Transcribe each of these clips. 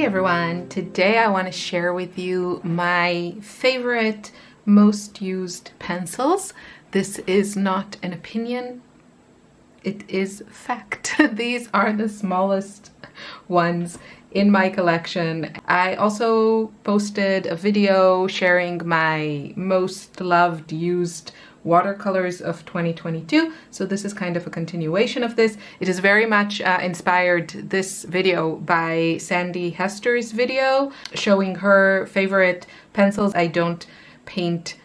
Hey everyone, today I want to share with you my favorite, most used pencils. This is not an opinion, it is fact. These are the smallest ones in my collection. I also posted a video sharing my most loved used watercolors of 2022, so this is kind of a continuation of this. It is very much inspired, this video, by Sandy Hester's video showing her favorite pencils. I don't paint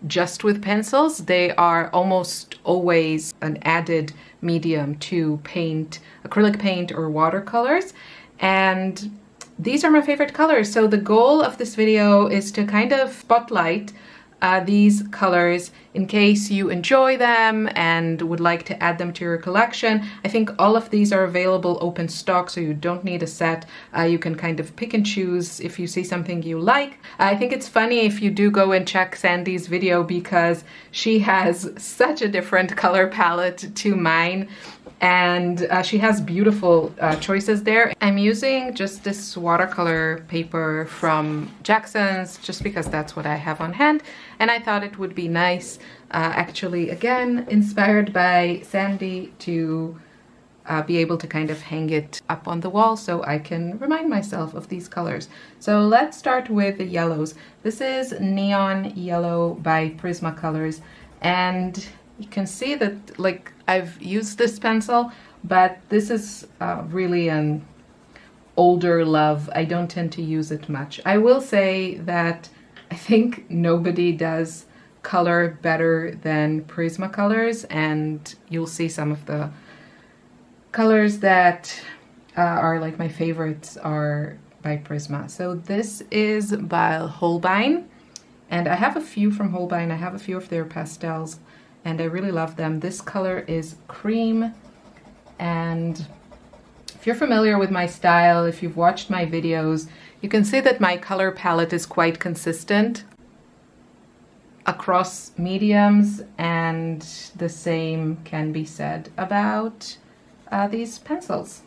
just with pencils. They are almost always an added medium to paint acrylic paint or watercolors, and these are my favorite colors. So the goal of this video is to kind of spotlight these colors in case you enjoy them and would like to add them to your collection. I think all of these are available open stock, so you don't need a set. You can kind of pick and choose if you see something you like. I think it's funny if you do go and check Sandy's video because she has such a different color palette to mine, and she has beautiful choices there. I'm using just this watercolor paper from Jackson's just because that's what I have on hand, and I thought it would be nice, actually again inspired by Sandy, to be able to kind of hang it up on the wall so I can remind myself of these colors. So let's start with the yellows. This is Neon Yellow by Prismacolors, and you can see that, like, I've used this pencil, but this is really an older love. I don't tend to use it much. I will say that I think nobody does color better than Prismacolors, and you'll see some of the colors that are like my favorites are by Prisma. So this is by Holbein, and I have a few from Holbein. I have a few of their pastels, and I really love them. This color is cream, and if you're familiar with my style, if you've watched my videos, you can see that my color palette is quite consistent across mediums, and the same can be said about these pencils.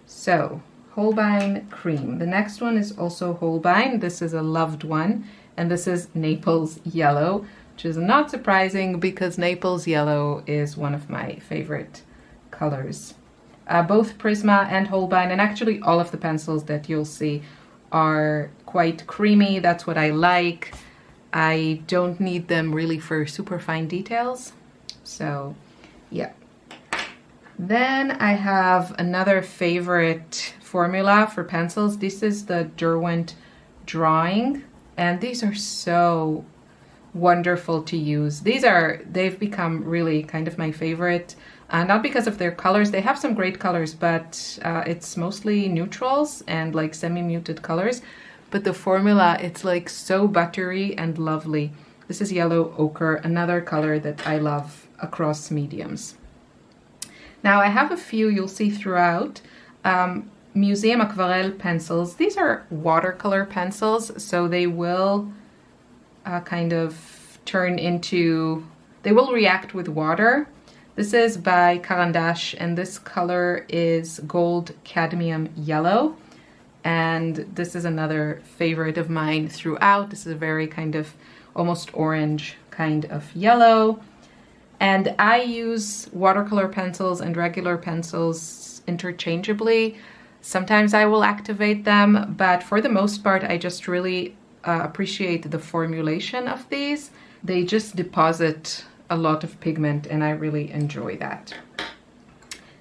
So, Holbein Cream. The next one is also Holbein. This is a loved one, and this is Naples Yellow, which is not surprising because Naples Yellow is one of my favorite colors. Both Prisma and Holbein, and actually all of the pencils that you'll see, are quite creamy. That's what I like. I don't need them really for super fine details. So yeah. Then I have another favorite formula for pencils. This is the Derwent Drawing, and these are so wonderful to use. They've become really kind of my favorite, not because of their colors. They have some great colors, but it's mostly neutrals and like semi-muted colors. But the formula, it's like so buttery and lovely. This is Yellow Ochre, another color that I love across mediums. Now I have a few you'll see throughout. Museum Aquarelle pencils. These are watercolor pencils, so they will kind of turn into, they will react with water. This is by Caran, and this color is Gold Cadmium Yellow, and this is another favorite of mine throughout. This is a very kind of almost orange kind of yellow, and I use watercolor pencils and regular pencils interchangeably. Sometimes I will activate them, but for the most part I just really appreciate the formulation of these. They just deposit a lot of pigment, and I really enjoy that.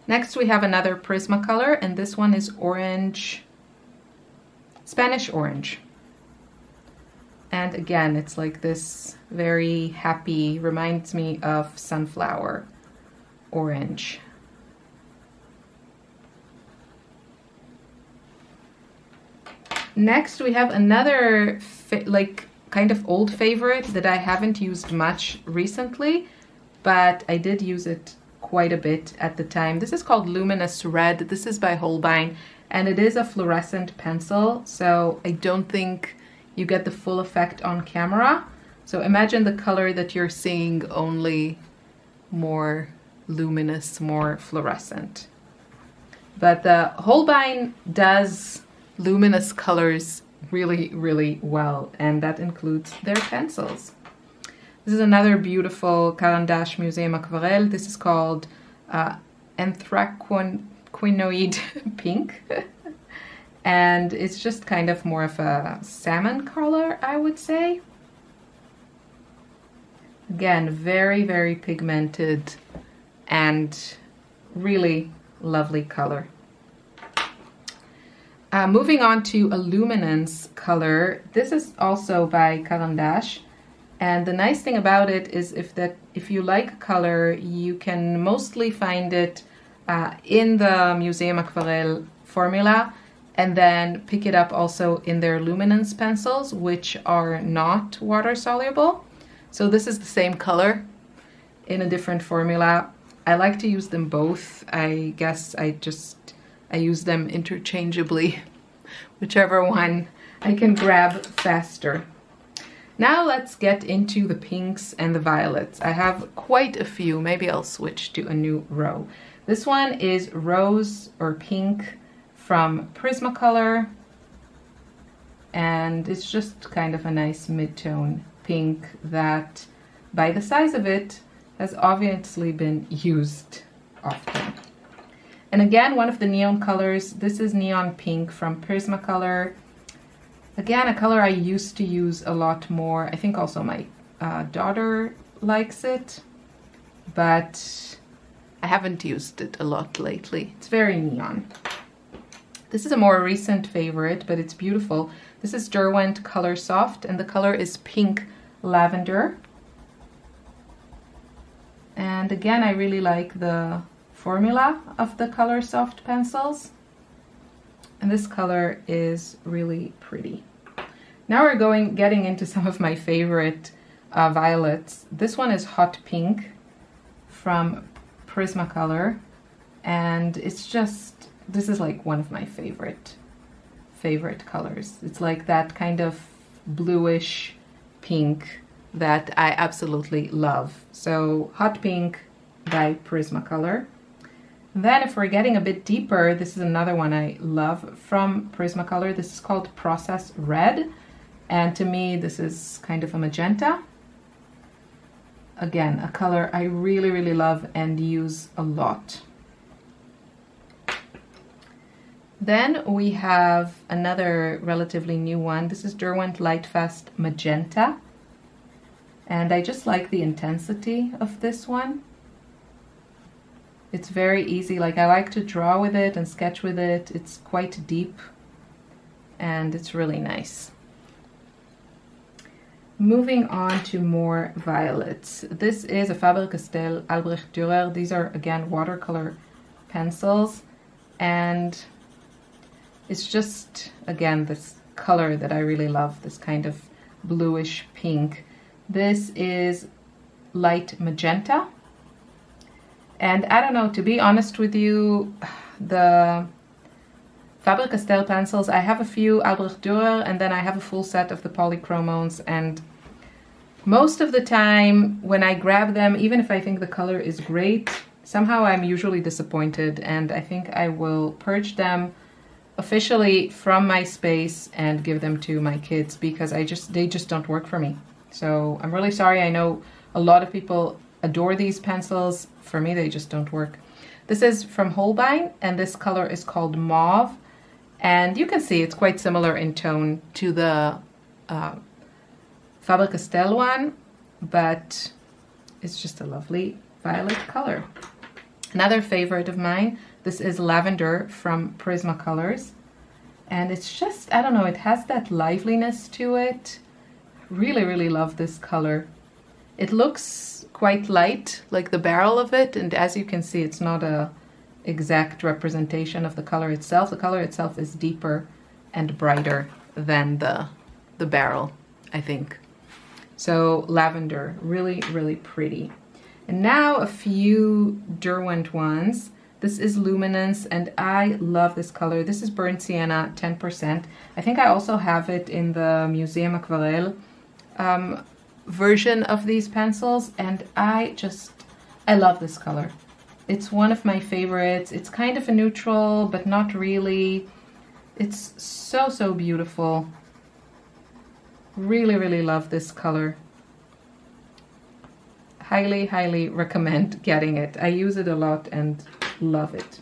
Next we have another Prismacolor, and this one is orange, Spanish orange. And again, it's like this very happy, reminds me of sunflower orange. Next we have another like kind of old favorite that I haven't used much recently, but I did use it quite a bit at the time. This is called Luminous Red. This is by Holbein, and it is a fluorescent pencil, so I don't think you get the full effect on camera. So imagine the color that you're seeing, only more luminous, more fluorescent. But the Holbein does luminous colors really, really well, and that includes their pencils. This is another beautiful Caran Museum Aquarelle. This is called Anthraquinoid Pink. And it's just kind of more of a salmon color, I would say. Again, very, very pigmented and really lovely color. Moving on to a Luminance color. This is also by Caran. And the nice thing about it is if you like a color, you can mostly find it in the Museum Aquarelle formula, and then pick it up also in their Luminance pencils, which are not water soluble. So this is the same color in a different formula. I like to use them both. I guess I use them interchangeably, whichever one I can grab faster. Now let's get into the pinks and the violets. I have quite a few. Maybe I'll switch to a new row. This one is Rose or Pink from Prismacolor. And it's just kind of a nice mid-tone pink that, by the size of it, has obviously been used often. And again, one of the neon colors. This is Neon Pink from Prismacolor. Again, a color I used to use a lot more. I think also my daughter likes it, but I haven't used it a lot lately. It's very neon. This is a more recent favorite, but it's beautiful. This is Derwent Colorsoft, and the color is Pink Lavender. And again, I really like the formula of the Colorsoft pencils. And this color is really pretty. Now we're getting into some of my favorite violets. This one is Hot Pink from Prismacolor, and it's just, this is like one of my favorite colors. It's like that kind of bluish pink that I absolutely love. So Hot Pink by Prismacolor. Then if we're getting a bit deeper, this is another one I love from Prismacolor. This is called Process Red. And to me, this is kind of a magenta. Again, a color I really, really love and use a lot. Then we have another relatively new one. This is Derwent Lightfast Magenta. And I just like the intensity of this one. It's very easy, like I like to draw with it and sketch with it. It's quite deep and it's really nice. Moving on to more violets. This is a Faber Castell Albrecht Durer. These are again watercolor pencils, and it's just again this color that I really love, this kind of bluish pink. This is light magenta. And I don't know, to be honest with you, the Faber Castell pencils, I have a few Albrecht Durer, and then I have a full set of the Polychromos, and most of the time when I grab them, even if I think the color is great, somehow I'm usually disappointed, and I think I will purge them officially from my space and give them to my kids because they just don't work for me. So I'm really sorry. I know a lot of people adore these pencils. For me, they just don't work. This is from Holbein, and this color is called Mauve. And you can see it's quite similar in tone to the Faber Castell one, but it's just a lovely violet color. Another favorite of mine, this is Lavender from Prismacolors. And it's just, I don't know, it has that liveliness to it. Really, really love this color. It looks quite light, like the barrel of it, and as you can see, it's not a exact representation of the color itself. The color itself is deeper and brighter than the barrel, I think. So Lavender, really, really pretty. And now a few Derwent ones. This is Luminance, and I love this color. This is Burnt Sienna, 10%. I think I also have it in the Museum Aquarelle version of these pencils, and I love this color. It's one of my favorites. It's kind of a neutral, but not really. It's so, so beautiful. Really, really love this color. Highly, highly recommend getting it. I use it a lot and love it.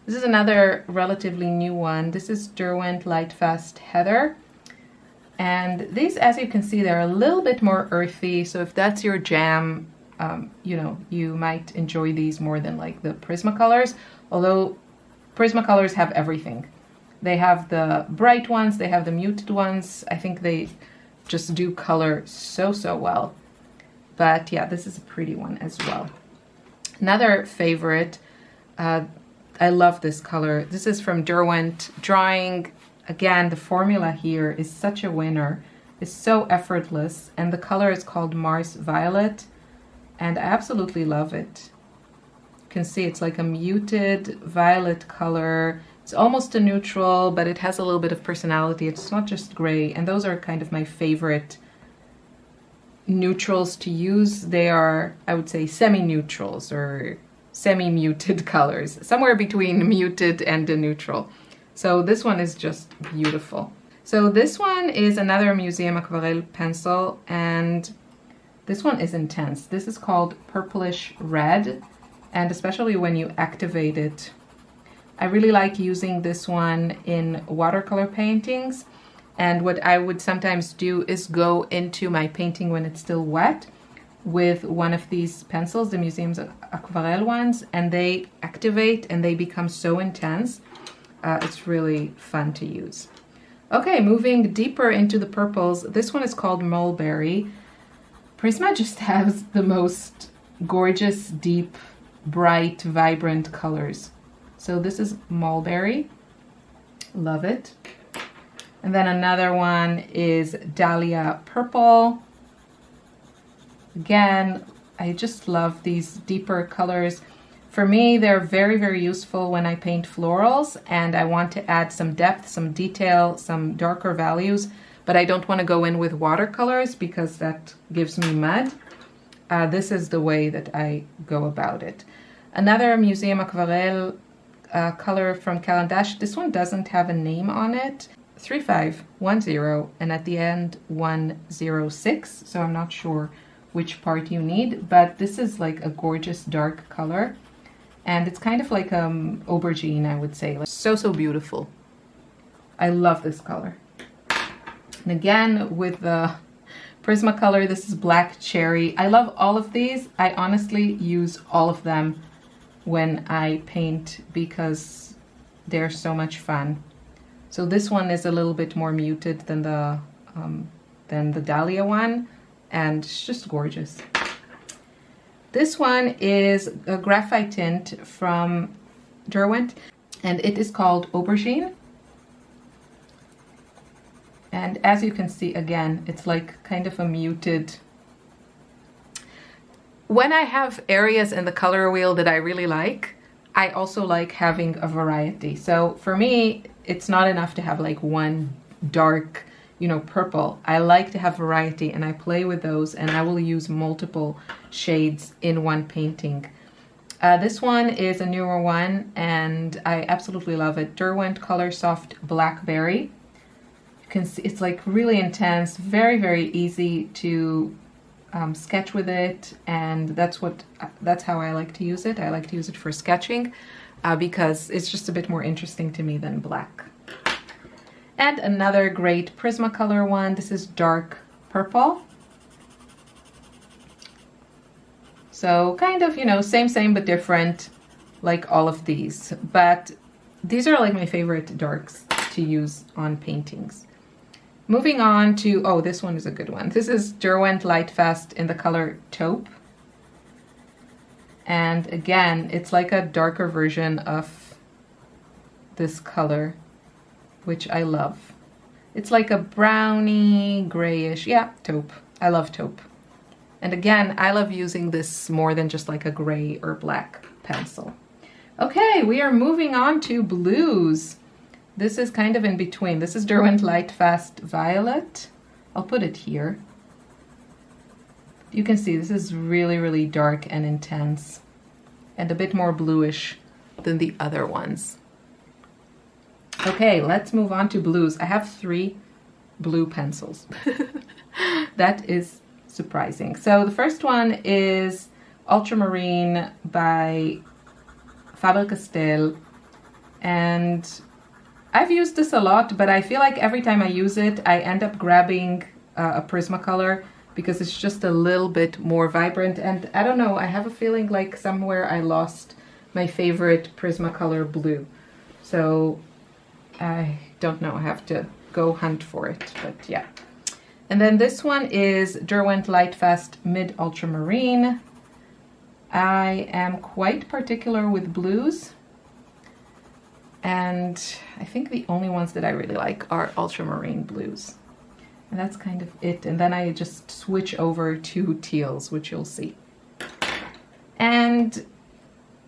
This is another relatively new one. This is Derwent Lightfast Heather. And these, as you can see, they're a little bit more earthy. So if that's your jam, you know, you might enjoy these more than like the Prismacolors. Although Prismacolors have everything. They have the bright ones, they have the muted ones. I think they just do color so, so well. But yeah, this is a pretty one as well. Another favorite, I love this color. This is from Derwent Drawing. Again, the formula here is such a winner. It's so effortless, and the color is called Mars Violet, and I absolutely love it. You can see it's like a muted violet color. It's almost a neutral, but it has a little bit of personality. It's not just gray, and those are kind of my favorite neutrals to use. They are, I would say, semi-neutrals or semi-muted colors, somewhere between muted and a neutral. So this one is just beautiful. So this one is another Museum Aquarelle pencil, and this one is intense. This is called Purplish Red, and especially when you activate it. I really like using this one in watercolor paintings, and what I would sometimes do is go into my painting when it's still wet with one of these pencils, the Museum's Aquarelle ones, and they activate and they become so intense. It's really fun to use. Okay, moving deeper into the purples, this one is called Mulberry. Prisma just has the most gorgeous, deep, bright, vibrant colors. So this is Mulberry. Love it. And then another one is Dahlia Purple. Again, I just love these deeper colors. For me, they're very, very useful when I paint florals and I want to add some depth, some detail, some darker values, but I don't want to go in with watercolors because that gives me mud. This is the way that I go about it. Another Museum Aquarelle color from Caran. This one doesn't have a name on it. 3510, and at the end 106, so I'm not sure which part you need, but this is like a gorgeous dark color, and it's kind of like aubergine, I would say. So, so beautiful. I love this color. And again, with the Prismacolor, this is Black Cherry. I love all of these. I honestly use all of them when I paint because they're so much fun. So this one is a little bit more muted than the Dahlia one, and it's just gorgeous. This one is a Graphitint from Derwent, and it is called Aubergine. And as you can see, again, it's like kind of a muted. When I have areas in the color wheel that I really like, I also like having a variety. So for me, it's not enough to have like one dark, you know, purple. I like to have variety, and I play with those, and I will use multiple shades in one painting. This one is a newer one, and I absolutely love it. Derwent Colorsoft Blackberry. You can see it's like really intense, very, very easy to sketch with it, and that's how I like to use it. I like to use it for sketching because it's just a bit more interesting to me than black. And another great Prismacolor one. This is dark purple. So kind of, you know, same but different, like all of these. But these are like my favorite darks to use on paintings. Moving on to, oh, this one is a good one. This is Derwent Lightfast in the color Taupe. And again, it's like a darker version of this color, which I love. It's like a browny, grayish, yeah, taupe. I love taupe. And again, I love using this more than just like a gray or black pencil. Okay, we are moving on to blues. This is kind of in between. This is Derwent Lightfast Violet. I'll put it here. You can see this is really, really dark and intense. and a bit more bluish than the other ones. Okay, let's move on to blues. I have 3 blue pencils. That is surprising. So the first one is Ultramarine by Faber Castell, and I've used this a lot, but I feel like every time I use it, I end up grabbing a Prismacolor because it's just a little bit more vibrant. And I don't know, I have a feeling like somewhere I lost my favorite Prismacolor blue. So I don't know, I have to go hunt for it, but yeah. And then this one is Derwent Lightfast Mid Ultramarine. I am quite particular with blues, and I think the only ones that I really like are ultramarine blues. And that's kind of it. And then I just switch over to teals, which you'll see. And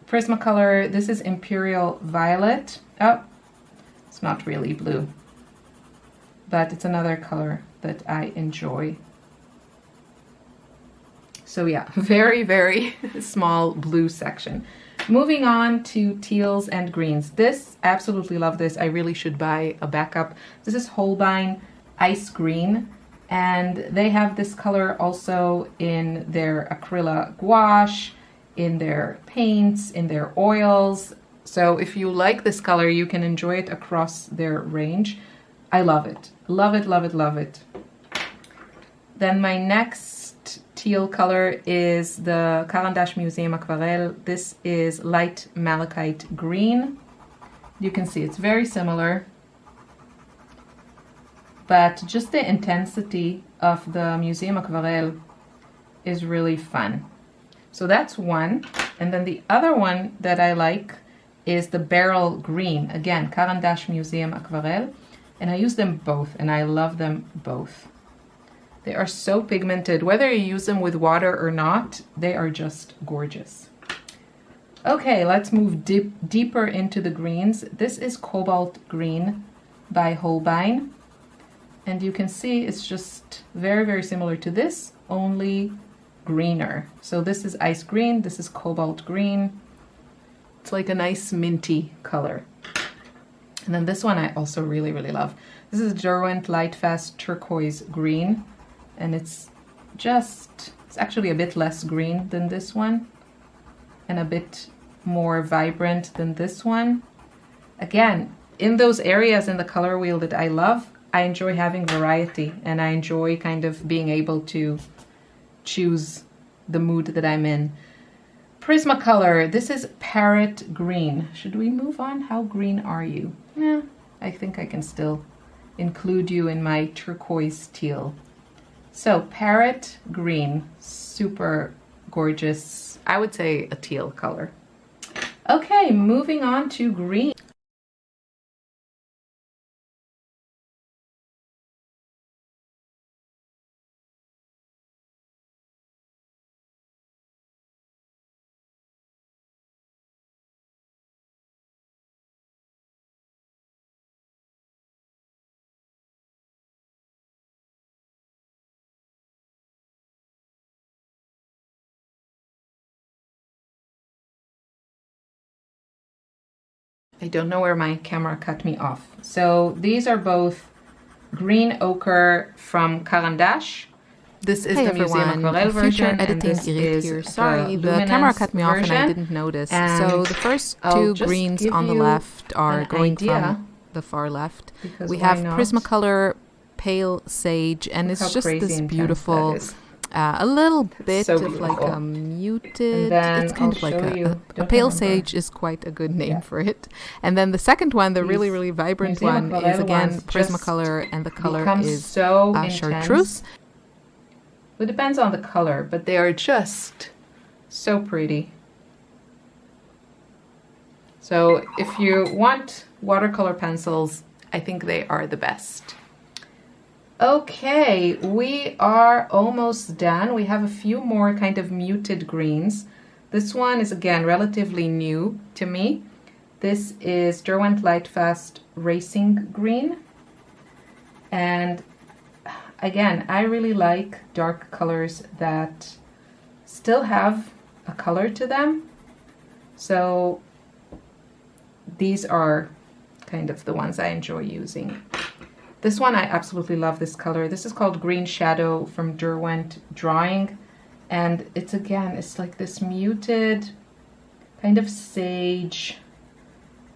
Prismacolor, this is Imperial Violet. Oh, it's not really blue, but it's another color that I enjoy. So yeah, very, very small blue section. Moving on to teals and greens. This, absolutely love this. I really should buy a backup. This is Holbein Ice Green, and they have this color also in their acrylic gouache, in their paints, in their oils. So if you like this color, you can enjoy it across their range. I love it. Love it, love it, love it. Then my next teal color is the Caran Museum Aquarelle. This is light malachite green. You can see it's very similar, but just the intensity of the Museum Aquarelle is really fun. So that's one. And then the other one that I like is the Beryl Green. Again, Caran Museum Aquarelle. And I use them both, and I love them both. They are so pigmented. Whether you use them with water or not, they are just gorgeous. Okay, let's move deeper into the greens. This is Cobalt Green by Holbein. And you can see it's just very, very similar to this, only greener. So this is ice green, this is cobalt green. It's like a nice minty color. And then this one I also really, really love. This is Derwent Lightfast Turquoise Green. And it's actually a bit less green than this one, and a bit more vibrant than this one. Again, in those areas in the color wheel that I love, I enjoy having variety, and I enjoy kind of being able to choose the mood that I'm in. Prismacolor, this is Parrot Green. Should we move on? How green are you? Yeah, I think I can still include you in my turquoise teal. So Parrot Green, super gorgeous. I would say a teal color. Okay, moving on to green. I don't know where my camera cut me off. So these are both green ochre from Caran. This is the Museum Aquarelle version, and this is here. Sorry, the camera cut me off and I didn't notice. So the first two greens on the left are going from the far left. We have Prismacolor Pale Sage, and it's just this beautiful, a little bit of like a muted, it's kind of like a pale sage is quite a good name for it. And then the second one, the really, really vibrant one, is again Prismacolor, and the color is chartreuse. It depends on the color, but they are just so pretty. So if you want watercolor pencils, I think they are the best. Okay, we are almost done. We have a few more kind of muted greens. This one is again relatively new to me. This is Derwent Lightfast Racing Green. And again, I really like dark colors that still have a color to them, So these are kind of the ones I enjoy using. This one, I absolutely love this color. This is called Green Shadow from Derwent Drawing. And it's, again, it's like this muted kind of sage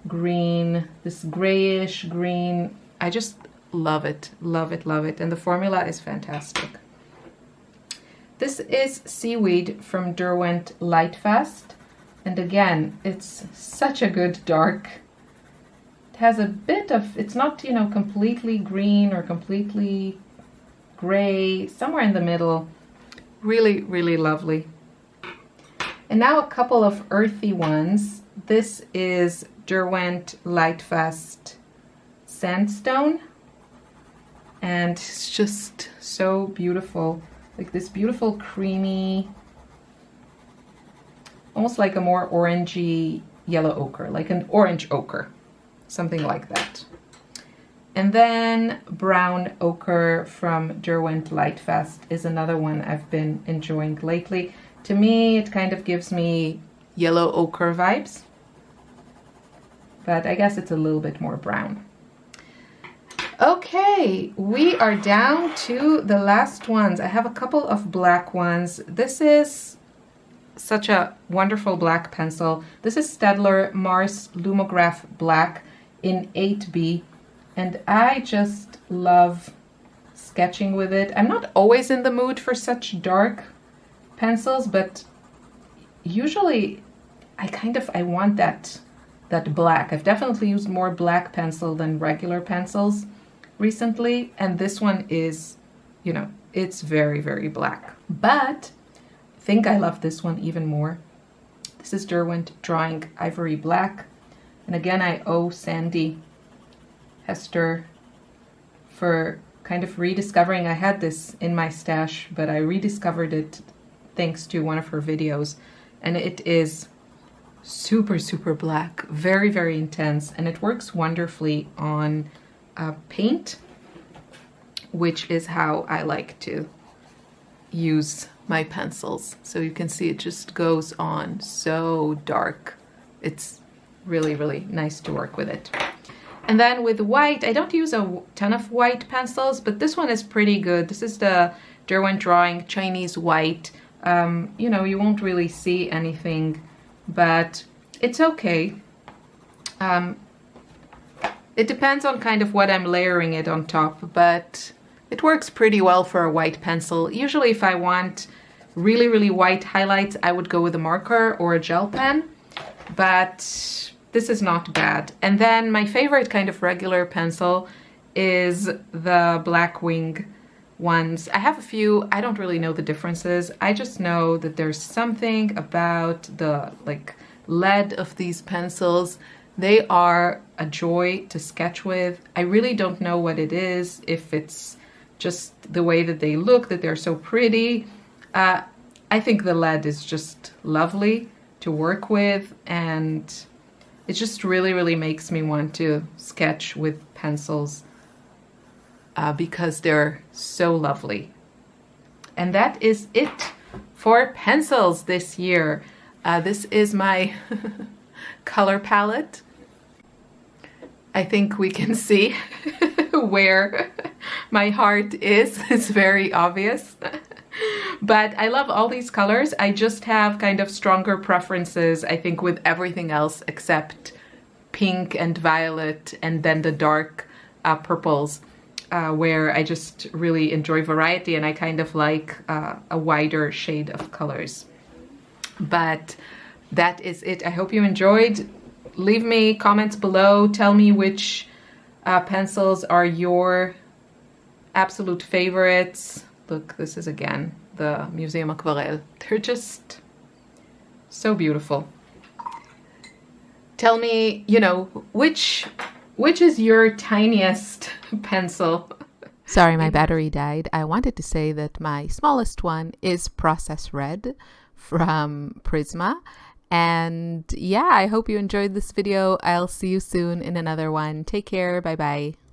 green, this grayish green. I just love it, love it, love it. And the formula is fantastic. This is Seaweed from Derwent Lightfast. And again, it's such a good dark. It has a bit of, it's not, you know, completely green or completely gray, somewhere in the middle. Really, really lovely. And now a couple of earthy ones. This is Derwent Lightfast Sandstone. And it's just so beautiful. Like this beautiful creamy, almost like a more orangey yellow ochre, like an orange ochre, something like that. And then Brown Ochre from Derwent Lightfast is another one I've been enjoying lately. To me, it kind of gives me yellow ochre vibes, but I guess it's a little bit more brown. Okay, we are down to the last ones. I have a couple of black ones. This is such a wonderful black pencil. This is Staedler Mars Lumograph Black in 8B, and I just love sketching with it. I'm not always in the mood for such dark pencils, but usually I want that black. I've definitely used more black pencil than regular pencils recently, and this one is, you know, it's very, very black. But I think I love this one even more. This is Derwent Drawing Ivory Black. And again, I owe Sandy Hester for kind of rediscovering. I had this in my stash, but I rediscovered it thanks to one of her videos. And it is super, super black, very, very intense. And it works wonderfully on paint, which is how I like to use my pencils. So you can see it just goes on so dark. It's really, really nice to work with it. And then with white, I don't use a ton of white pencils, but this one is pretty good. This is the Derwent Drawing Chinese White. You know, you won't really see anything, but it's okay. It depends on kind of what I'm layering it on top, but it works pretty well for a white pencil. Usually if I want really, really white highlights, I would go with a marker or a gel pen, but this is not bad. And then my favorite kind of regular pencil is the Blackwing ones. I have a few. I don't really know the differences. I just know that there's something about the like lead of these pencils. They are a joy to sketch with. I really don't know what it is, if it's just the way that they look, that they're so pretty. I think the lead is just lovely to work with, and it just really, really makes me want to sketch with pencils because they're so lovely. And that is it for pencils this year. This is my color palette. I think we can see where my heart is. It's very obvious. But I love all these colors. I just have kind of stronger preferences, I think, with everything else except pink and violet, and then the dark purples, where I just really enjoy variety, and I kind of like a wider shade of colors. But that is it. I hope you enjoyed. Leave me comments below. Tell me which pencils are your absolute favorites. Look, this is again the Museum Aquarelle. They're just so beautiful. Tell me, you know, which is your tiniest pencil? Sorry, my battery died. I wanted to say that my smallest one is Process Red from Prisma. And yeah, I hope you enjoyed this video. I'll see you soon in another one. Take care. Bye bye.